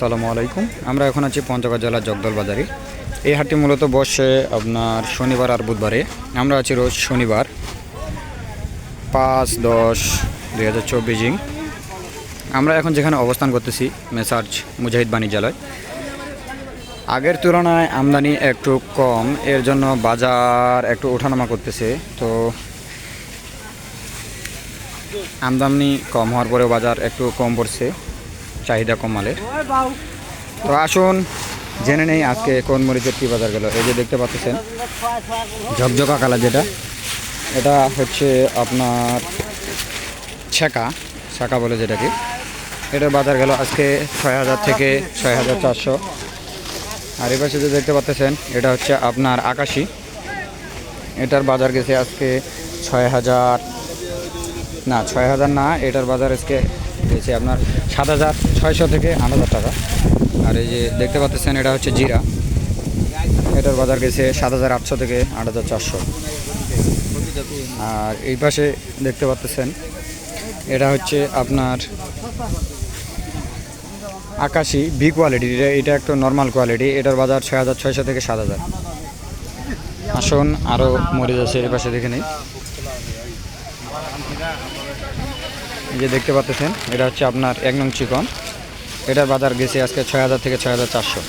আসসালামু আলাইকুম। আমরা এখন আছি পঞ্চগড় জেলার জগদল বাজারে। এই হাটটি মূলত বসে আপনার শনিবার আর বুধবারে। আমরা আছি রোজ শনিবার 5/10/2024। আমরা এখন যেখানে অবস্থান করতেছি মেসার্স মুজাহিদ বাণিজ্যালয়। আগের তুলনায় আমদানি একটু কম, এর জন্য বাজার একটু ওঠানামা করতেছে। তো আমদানি কম হওয়ার পরেও বাজার একটু কম পড়ছে, চাহিদা কম মালের। তো আসুন জেনে নেই আজকে কোন মরিচের কী বাজার গেল। এই যে দেখতে পাচ্ছেন ঝকঝকা কালার, এটা হচ্ছে আপনার ছাকা বলে যেটাকে। এটার বাজার গেল আজকে 6,000 থেকে 6,400। আর এই পাশে যে দেখতে পাচ্ছেন এটা হচ্ছে আপনার আকাশি। এটার বাজার গেছে আজকে 6,000 না, এটার বাজার আজকে গেছে আপনার 7,600 থেকে 8,000 টাকা। আর এই যে দেখতে পাচ্ছেন এটা হচ্ছে জিরা। এটার বাজার গেছে 7,800 থেকে 8,400। আর এই পাশে দেখতে পাচ্ছেন এটা হচ্ছে আপনার আকাশি বি কোয়ালিটি। এটা একটু নর্মাল কোয়ালিটি। এটার বাজার 6,600 থেকে 7,000। আসুন আরও মরিচ আছে এই পাশে দেখে নেই। এই যে দেখতে পাচ্ছেন এটা হচ্ছে আপনার 1 নং চিকন। এটার বাজার গেছে আজকে 6,000 থেকে 6,400।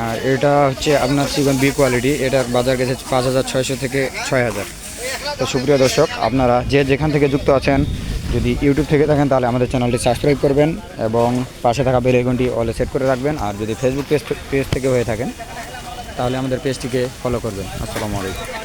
আর এটা হচ্ছে আপনার চিকন বি কোয়ালিটি। এটার বাজার গেছে 5,600 থেকে 6,000। তো সুপ্রিয় দর্শক, আপনারা যে যেখান থেকে যুক্ত আছেন, যদি ইউটিউব থেকে থাকেন তাহলে আমাদের চ্যানেলটি সাবস্ক্রাইব করবেন এবং পাশে থাকা বেল আইকনটি অলে সেট করে রাখবেন। আর যদি ফেসবুক পেজ থেকে হয়ে থাকেন তাহলে আমাদের পেজটিকে ফলো করবেন। আসসালামু আলাইকুম।